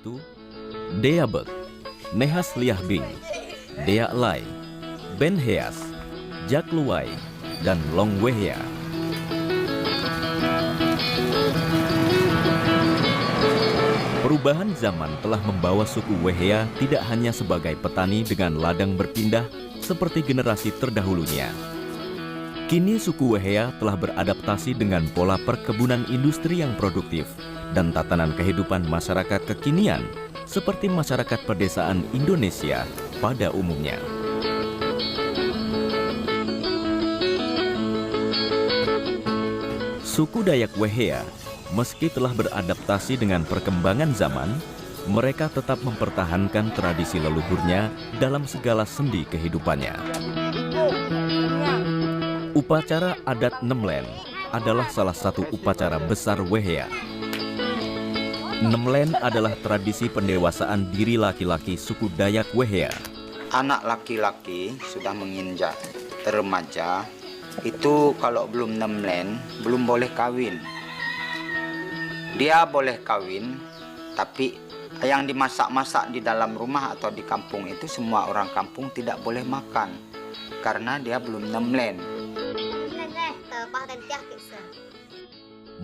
yaitu Deabek, Nehas Liahbing, Dea Lai, Ben Heas, Jak Luai, dan Long Wehea. Perubahan zaman telah membawa suku Wehea tidak hanya sebagai petani dengan ladang berpindah seperti generasi terdahulunya. Kini suku Wehea telah beradaptasi dengan pola perkebunan industri yang produktif dan tatanan kehidupan masyarakat kekinian seperti masyarakat pedesaan Indonesia pada umumnya. Suku Dayak Wehea, meski telah beradaptasi dengan perkembangan zaman, mereka tetap mempertahankan tradisi leluhurnya dalam segala sendi kehidupannya. Upacara adat Nemlen adalah salah satu upacara besar Wehea. Nemlen adalah tradisi pendewasaan diri laki-laki suku Dayak Wehea. Anak laki-laki sudah menginjak remaja, itu kalau belum Nemlen, belum boleh kawin. Dia boleh kawin, tapi yang dimasak-masak di dalam rumah atau di kampung itu semua orang kampung tidak boleh makan, karena dia belum Nemlen.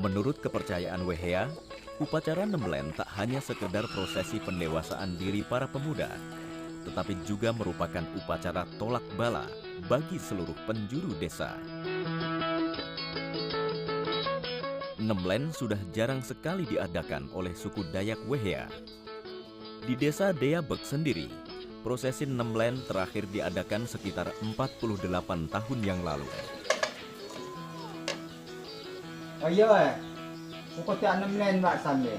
Menurut kepercayaan Wehea, upacara Nemlen tak hanya sekedar prosesi pendewasaan diri para pemuda, tetapi juga merupakan upacara tolak bala bagi seluruh penjuru desa. Nemlen sudah jarang sekali diadakan oleh suku Dayak Wehea. Di desa Deabek sendiri, prosesi Nemlen terakhir diadakan sekitar 48 tahun yang lalu. Oh iya, upacara Nemlen buat sana.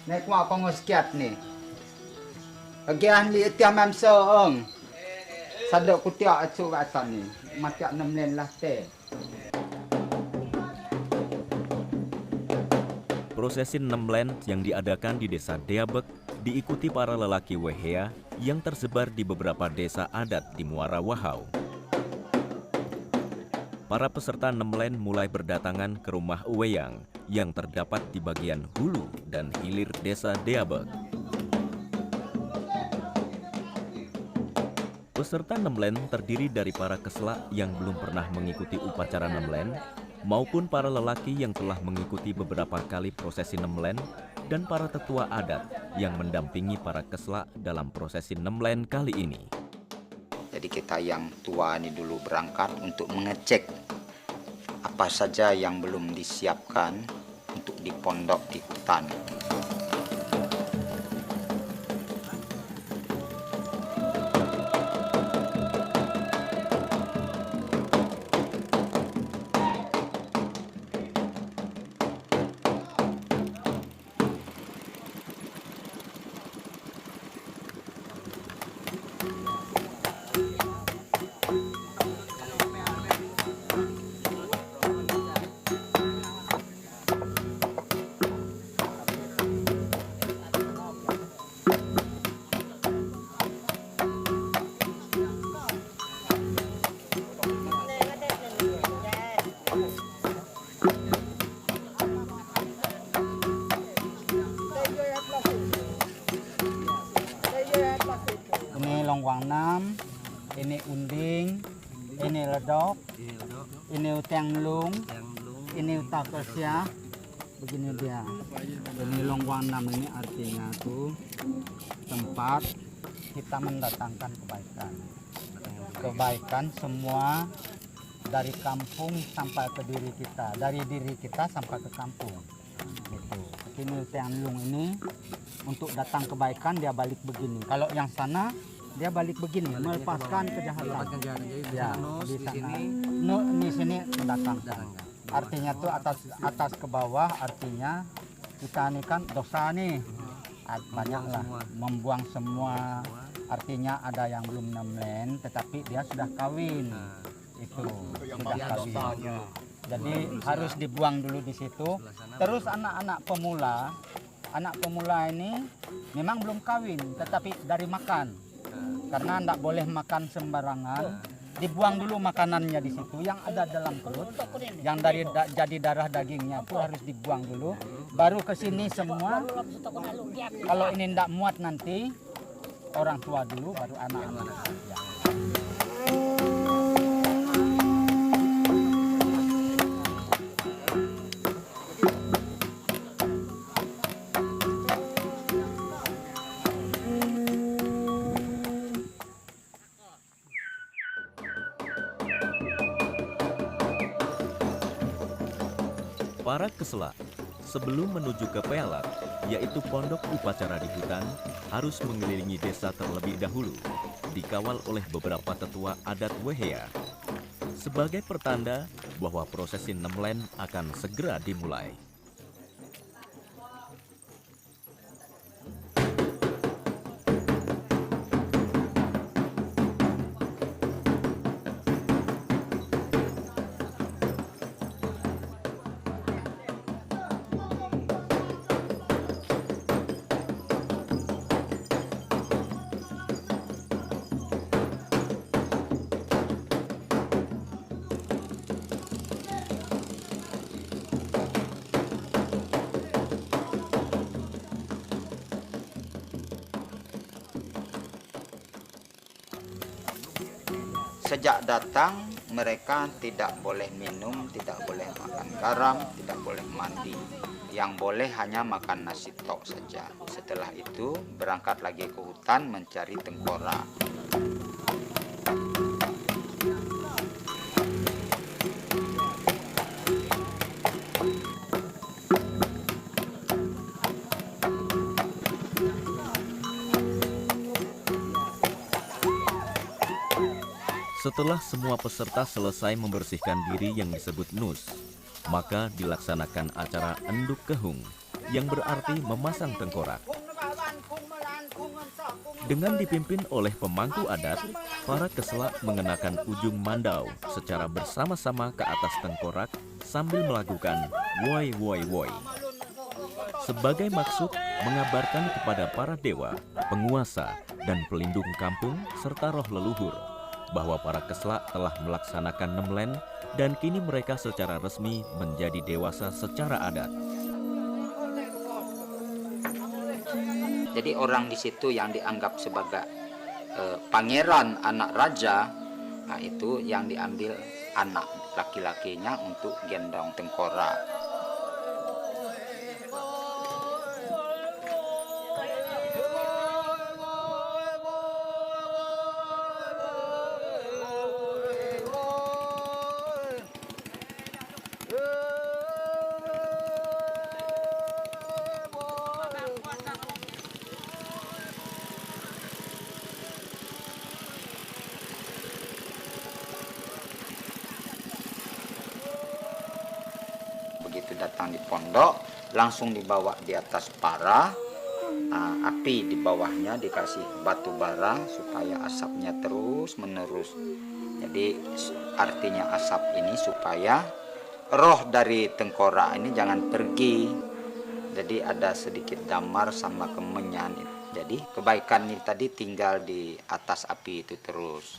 Naik kuat kongos kiat ni. Agian li tiam am seong. Sadok kutiak acu buat sana. Matiak Nemlen lah teh. Prosesi Nemlen yang diadakan di desa Deabek diikuti para lelaki Wehea yang tersebar di beberapa desa adat di Muara Wahau. Para peserta Nemlen mulai berdatangan ke rumah Uweyang yang terdapat di bagian hulu dan hilir desa Deabek. Peserta Nemlen terdiri dari para keselak yang belum pernah mengikuti upacara Nemlen, maupun para lelaki yang telah mengikuti beberapa kali prosesi Nemlen, dan para tetua adat yang mendampingi para keselak dalam prosesi Nemlen kali ini. Jadi kita yang tua ini dulu berangkat untuk mengecek apa saja yang belum disiapkan untuk di pondok di hutan. Ini longwang nam, ini unding, ini ledok, ini utang lung, ini utakosia. Begini dia. Ini longwang nam ini artinya tuh tempat kita mendatangkan kebaikan. Kebaikan semua dari kampung sampai ke diri kita, dari diri kita sampai ke kampung. Gitu. Ini utang lung ini untuk datang kebaikan dia balik begini. Kalau yang sana dia balik begini, melepaskan kejahatan. Ya, di sana. Di sini mendatangkan. Artinya tuh atas ke bawah, artinya kita ini kan dosa nih. Banyaklah membuang semua. Artinya ada yang belum Nemlen, tetapi dia sudah kawin. Itu sudah kawin. Jadi harus dibuang dulu di situ. Terus anak-anak pemula ini memang belum kawin, tetapi dari makan. Karena tidak boleh makan sembarangan, dibuang dulu makanannya di situ yang ada dalam perut, yang jadi darah dagingnya itu harus dibuang dulu. Baru ke sini semua. Kalau ini tidak muat nanti orang tua dulu, baru anak-anak. Ya. Para keselak, sebelum menuju ke Pealak, yaitu pondok upacara di hutan, harus mengelilingi desa terlebih dahulu, dikawal oleh beberapa tetua adat Wehea, sebagai pertanda bahwa prosesi Nemlen akan segera dimulai. Sejak datang mereka tidak boleh minum, tidak boleh makan garam, tidak boleh mandi. Yang boleh hanya makan nasi tok saja. Setelah itu berangkat lagi ke hutan mencari tengkorak. Setelah semua peserta selesai membersihkan diri yang disebut nus, maka dilaksanakan acara enduk kehung, yang berarti memasang tengkorak. Dengan dipimpin oleh pemangku adat, para keselak mengenakan ujung mandau secara bersama-sama ke atas tengkorak sambil melakukan woi woi woi. Sebagai maksud mengabarkan kepada para dewa, penguasa, dan pelindung kampung serta roh leluhur bahwa para keselak telah melaksanakan Nemlen dan kini mereka secara resmi menjadi dewasa secara adat. Jadi orang di situ yang dianggap sebagai pangeran anak raja, nah itu yang diambil anak laki-lakinya untuk gendong tengkorak. Begitu datang di pondok, langsung dibawa di atas para, api di bawahnya dikasih batu bara supaya asapnya terus menerus. Jadi artinya asap ini supaya roh dari tengkorak ini jangan pergi. Jadi ada sedikit damar sama kemenyan. Jadi kebaikan ini tadi tinggal di atas api itu terus.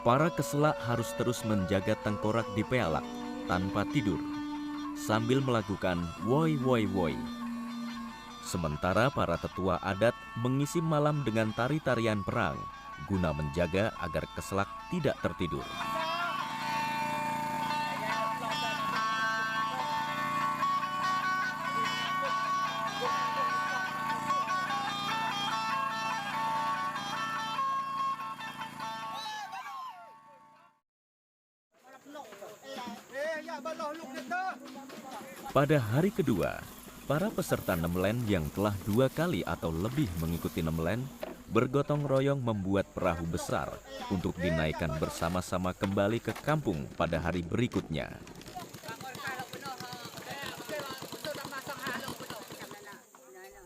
Para keselak harus terus menjaga tengkorak di Pealak tanpa tidur, sambil melakukan woi woi woi. Sementara para tetua adat mengisi malam dengan tari-tarian perang, guna menjaga agar keselak tidak tertidur. Pada hari kedua, para peserta Nemeland yang telah 2 kali atau lebih mengikuti Nemeland bergotong royong membuat perahu besar untuk dinaikkan bersama-sama kembali ke kampung pada hari berikutnya.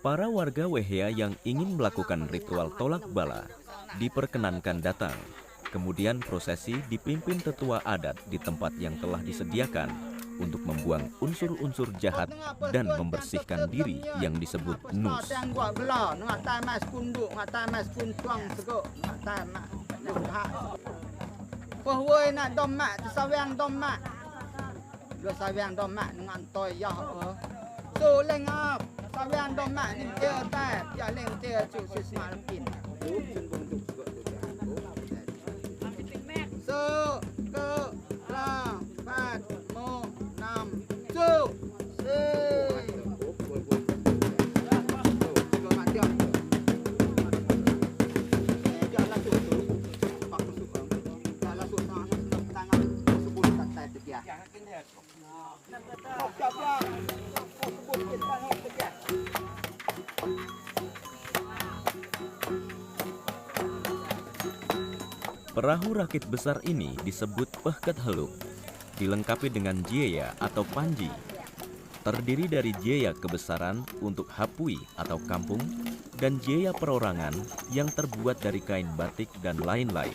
Para warga Wehea yang ingin melakukan ritual tolak bala diperkenankan datang. Kemudian prosesi dipimpin tetua adat di tempat yang telah disediakan untuk membuang unsur-unsur jahat dan membersihkan diri yang disebut nus. Perahu rakit besar ini disebut Pehket Heluk, dilengkapi dengan jieya atau panji. Terdiri dari jieya kebesaran untuk hapui atau kampung dan jieya perorangan yang terbuat dari kain batik dan lain-lain.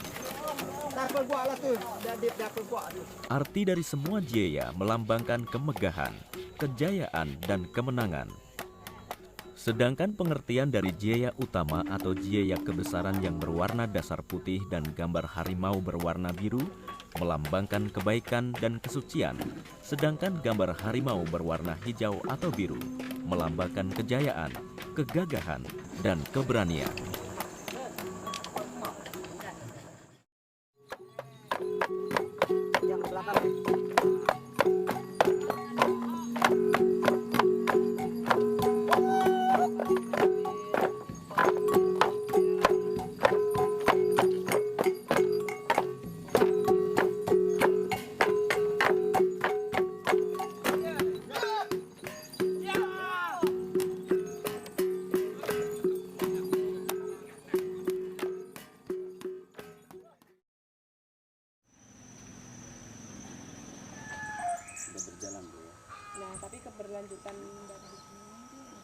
Arti dari semua jieya melambangkan kemegahan, kejayaan, dan kemenangan. Sedangkan pengertian dari jieya utama atau jieya kebesaran yang berwarna dasar putih dan gambar harimau berwarna biru melambangkan kebaikan dan kesucian, sedangkan gambar harimau berwarna hijau atau biru melambangkan kejayaan, kegagahan, dan keberanian. Nah, tapi keberlanjutan dari ini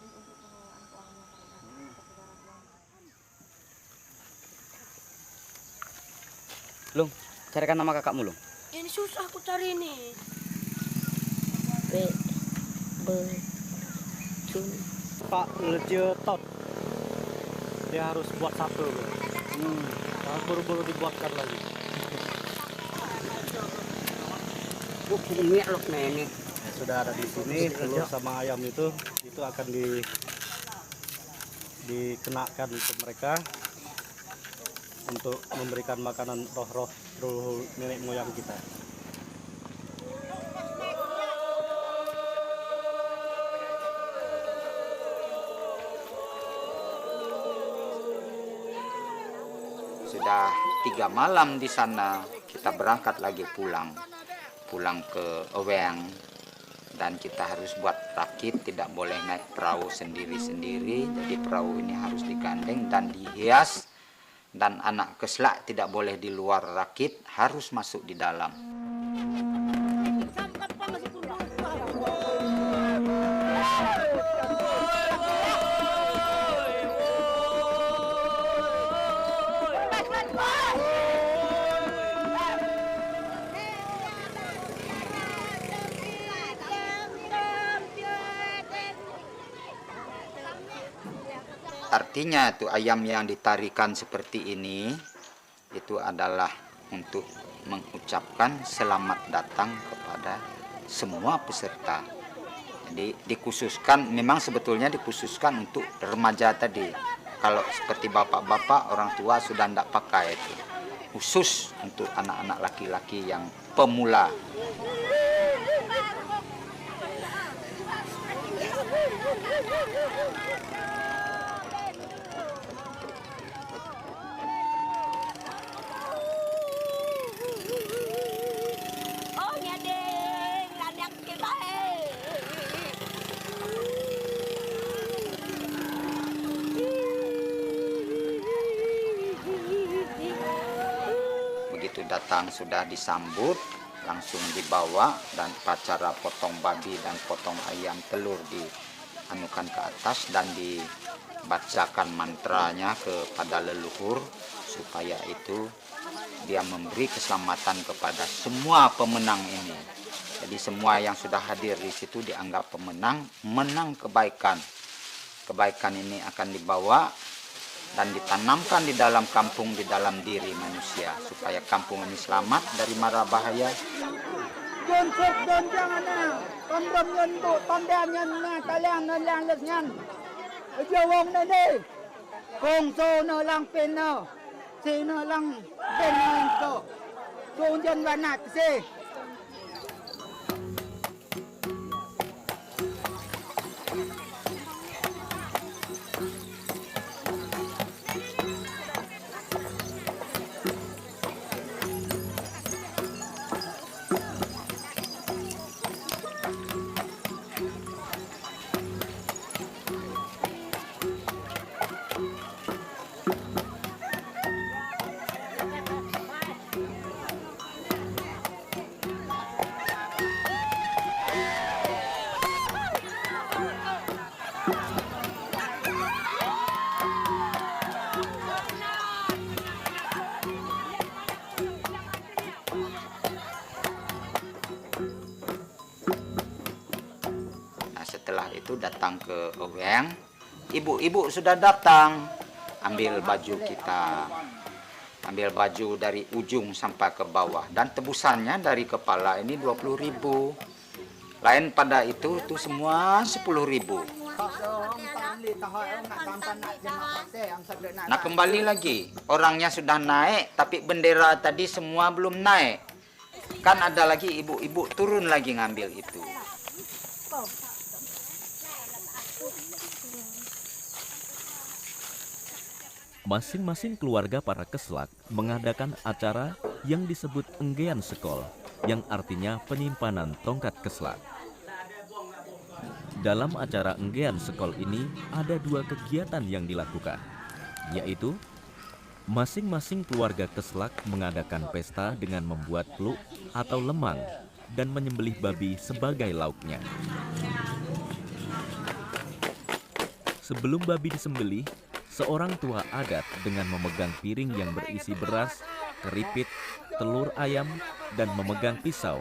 untuk pengelolaan keuangan Lung, carikan nama kakakmu, Lung. Ini susah aku cari nih. Pak Leje Tot, dia harus buat satu. Harus buru-buru dibuatkan lagi. Sudah ada di sini, telur sama ayam itu akan dikenakan ke mereka untuk memberikan makanan roh nenek moyang kita. Sudah 3 malam di sana, kita berangkat lagi pulang ke Eweng. Dan kita harus buat rakit, tidak boleh naik perahu sendiri-sendiri. Jadi perahu ini harus digandeng dan dihias. Dan anak keslak tidak boleh di luar rakit, harus masuk di dalam. Artinya itu ayam yang ditarikan seperti ini itu adalah untuk mengucapkan selamat datang kepada semua peserta. Jadi dikhususkan, memang sebetulnya dikhususkan untuk remaja tadi. Kalau seperti bapak-bapak, orang tua sudah tidak pakai itu. Khusus untuk anak-anak laki-laki yang pemula. datang sudah disambut, langsung dibawa dan upacara potong babi dan potong ayam telur dianukan ke atas dan dibacakan mantranya kepada leluhur supaya itu dia memberi keselamatan kepada semua pemenang ini. Jadi semua yang sudah hadir di situ dianggap pemenang, menang kebaikan. Kebaikan ini akan dibawa dan ditanamkan di dalam kampung, di dalam diri manusia supaya kampung ini selamat dari mara bahaya. Don sop don jangan ton rom nyen bu ton dan nyen na talang na lang les nyen. Jawong na ni. Kong so no lang pen no. Si no lang pen no so. Kong jen wanat si. Setelah itu datang ke eweng, ibu-ibu sudah datang, ambil baju kita, ambil baju dari ujung sampai ke bawah dan tebusannya dari kepala ini 20.000. Lain pada itu semua 10.000. Nah kembali lagi, orangnya sudah naik tapi bendera tadi semua belum naik. Kan ada lagi ibu-ibu turun lagi ngambil itu. Masing-masing keluarga para Keslak mengadakan acara yang disebut Enggean Sekol, yang artinya penyimpanan tongkat Keslak. Dalam acara Enggean Sekol ini ada 2 kegiatan yang dilakukan, yaitu masing-masing keluarga Keslak mengadakan pesta dengan membuat pluk atau lemang dan menyembelih babi sebagai lauknya. Sebelum babi disembelih, seorang tua adat dengan memegang piring yang berisi beras, keripit, telur ayam, dan memegang pisau,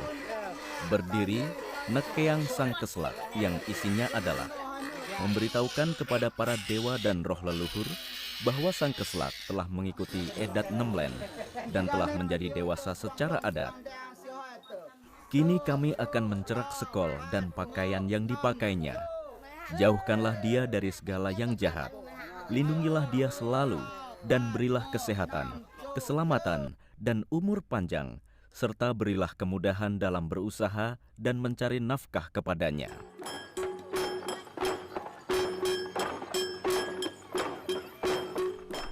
berdiri nekeang sang Keslak yang isinya adalah memberitahukan kepada para dewa dan roh leluhur bahwa sang Keslak telah mengikuti edat Nemlen dan telah menjadi dewasa secara adat. Kini kami akan mencerak Sekol dan pakaian yang dipakainya. Jauhkanlah dia dari segala yang jahat. Lindungilah dia selalu dan berilah kesehatan, keselamatan, dan umur panjang, serta berilah kemudahan dalam berusaha dan mencari nafkah kepadanya.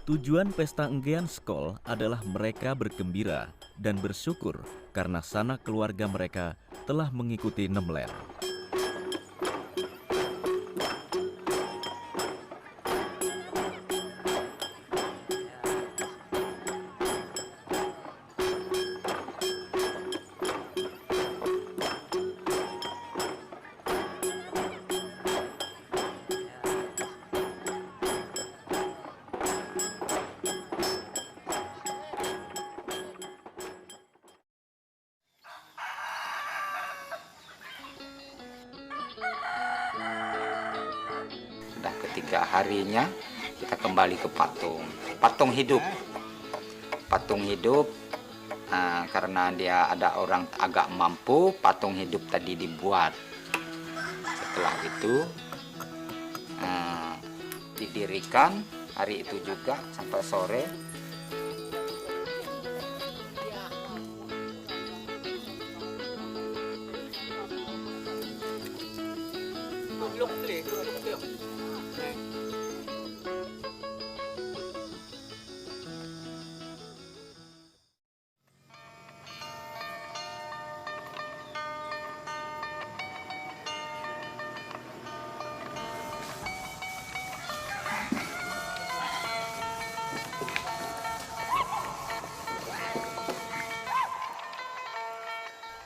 Tujuan pesta Enggean Sekol adalah mereka bergembira dan bersyukur karena sanak keluarga mereka telah mengikuti Nemlen. Sudah ketiga harinya kita kembali ke patung hidup. Patung hidup karena dia ada orang agak mampu, patung hidup tadi dibuat. Setelah itu didirikan hari itu juga sampai sore.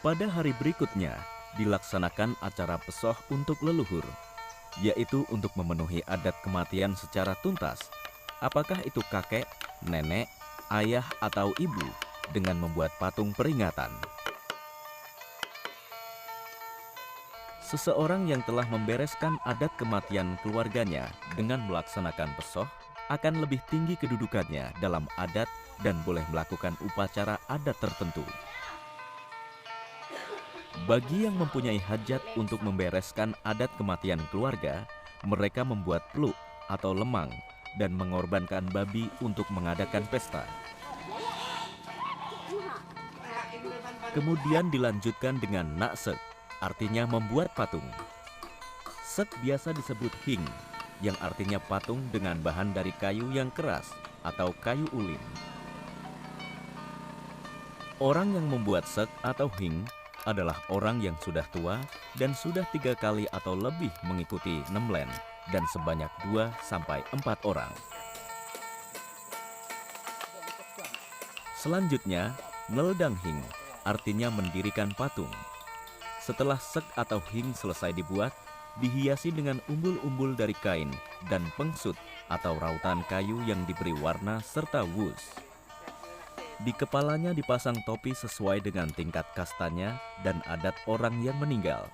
Pada hari berikutnya, dilaksanakan acara pesoh untuk leluhur, yaitu untuk memenuhi adat kematian secara tuntas. Apakah itu kakek, nenek, ayah, atau ibu, dengan membuat patung peringatan. Seseorang yang telah membereskan adat kematian keluarganya dengan melaksanakan pesoh akan lebih tinggi kedudukannya dalam adat dan boleh melakukan upacara adat tertentu. Bagi yang mempunyai hajat untuk membereskan adat kematian keluarga, mereka membuat peluk atau lemang dan mengorbankan babi untuk mengadakan pesta. Kemudian dilanjutkan dengan naksek, artinya membuat patung. Sek biasa disebut hing, yang artinya patung dengan bahan dari kayu yang keras atau kayu ulin. Orang yang membuat sek atau hing adalah orang yang sudah tua dan sudah 3 kali atau lebih mengikuti nemlen dan sebanyak 2-4 orang. Selanjutnya, ngeldang hing, artinya mendirikan patung. Setelah sek atau hing selesai dibuat, dihiasi dengan umbul-umbul dari kain dan pengsut atau rautan kayu yang diberi warna serta wus. Di kepalanya dipasang topi sesuai dengan tingkat kastanya dan adat orang yang meninggal.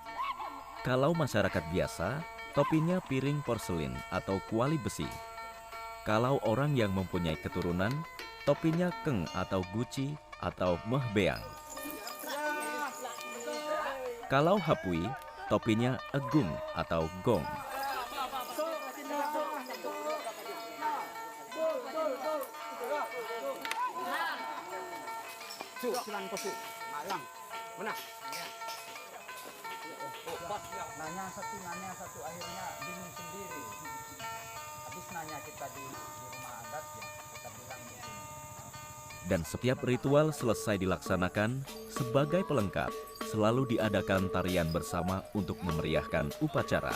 Kalau masyarakat biasa, topinya piring porselin atau kuali besi. Kalau orang yang mempunyai keturunan, topinya keng atau guci atau meh beang. Kalau hapui, topinya egung atau gong. Silang kosu, malang, mana? Nanya satu, akhirnya bingung sendiri. Habis nanya kita di rumah adat ya, kita bilang begini. Dan setiap ritual selesai dilaksanakan, sebagai pelengkap, selalu diadakan tarian bersama untuk memeriahkan upacara.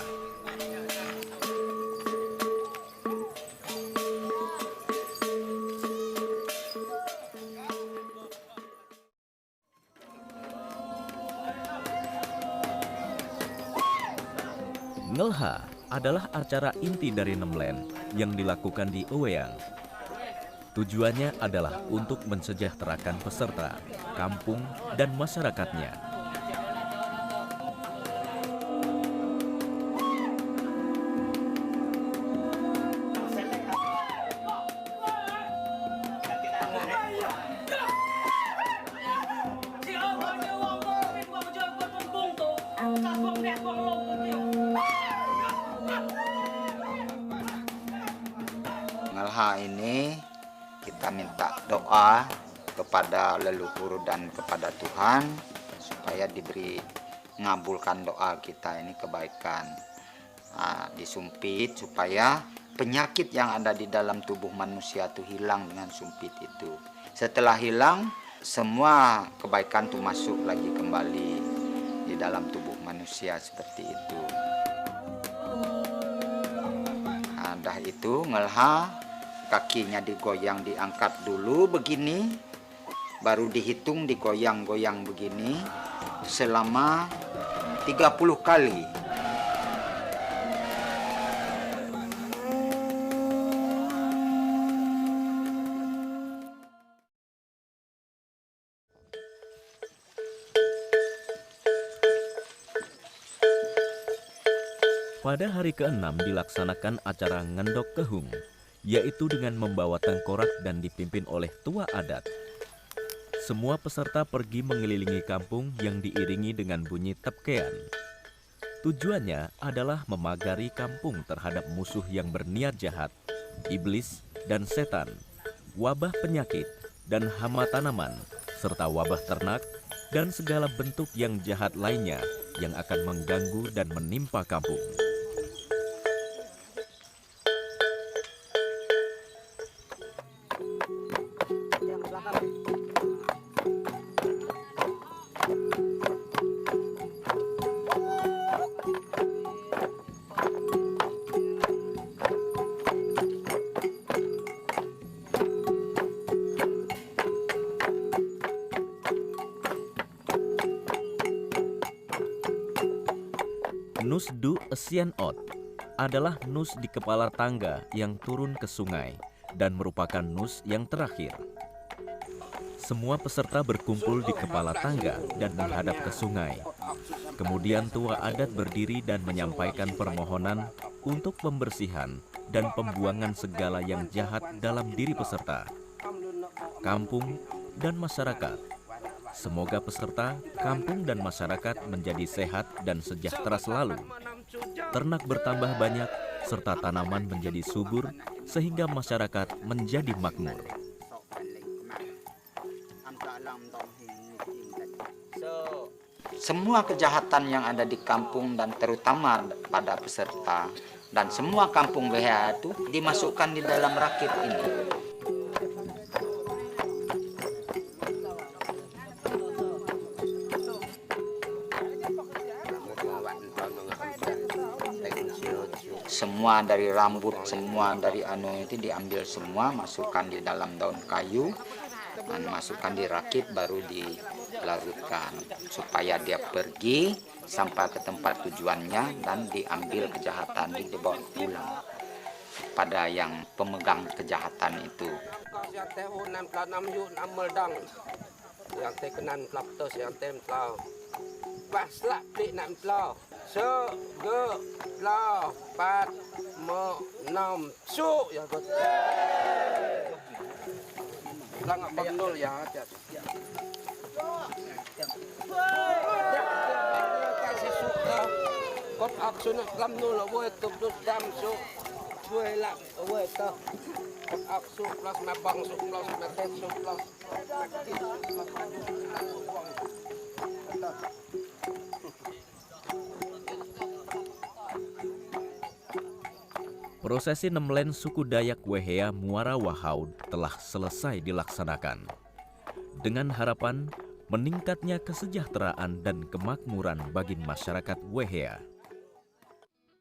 Ngelha adalah acara inti dari Nemlen yang dilakukan di Eweyang. Tujuannya adalah untuk mensejahterakan peserta, kampung, dan masyarakatnya. Ngelha ini kita minta doa kepada leluhur dan kepada Tuhan supaya diberi ngabulkan doa kita ini kebaikan. Disumpit supaya penyakit yang ada di dalam tubuh manusia itu hilang dengan sumpit itu. Setelah hilang, semua kebaikan itu masuk lagi kembali di dalam tubuh manusia seperti itu. Dah itu ngelha, kakinya digoyang, diangkat dulu begini, baru dihitung digoyang-goyang begini selama 30 kali. Pada hari ke-6 dilaksanakan acara ngendok kehung, yaitu dengan membawa tengkorak dan dipimpin oleh tua adat. Semua peserta pergi mengelilingi kampung yang diiringi dengan bunyi tepkean. Tujuannya adalah memagari kampung terhadap musuh yang berniat jahat, iblis dan setan, wabah penyakit dan hama tanaman, serta wabah ternak dan segala bentuk yang jahat lainnya yang akan mengganggu dan menimpa kampung. Nus Du Esian Ot adalah nus di kepala tangga yang turun ke sungai dan merupakan nus yang terakhir. Semua peserta berkumpul di kepala tangga dan menghadap ke sungai. Kemudian tua adat berdiri dan menyampaikan permohonan untuk pembersihan dan pembuangan segala yang jahat dalam diri peserta, kampung, dan masyarakat. Semoga peserta, kampung, dan masyarakat menjadi sehat dan sejahtera selalu. Ternak bertambah banyak, serta tanaman menjadi subur, sehingga masyarakat menjadi makmur. Semua kejahatan yang ada di kampung dan terutama pada peserta dan semua kampung WHA itu dimasukkan di dalam rakit ini. Semua dari rambut, semua dari itu diambil semua, masukkan di dalam daun kayu dan masukkan di rakit, baru dilarutkan supaya dia pergi sampai ke tempat tujuannya dan diambil kejahatan, dibawa pulang pada yang pemegang kejahatan itu. Yang tekenan klaptos yang templau paslak plik nak templau se ge la pat mo nam su ya got lang abang ya hati kasih suka kot aksuna lam nol boy tup dam su boy la boy ta kot aksu plus mabang su plus matet su plus Prosesi Nemlen suku Dayak Wehea Muara Wahaud telah selesai dilaksanakan. Dengan harapan meningkatnya kesejahteraan dan kemakmuran bagi masyarakat Wehea.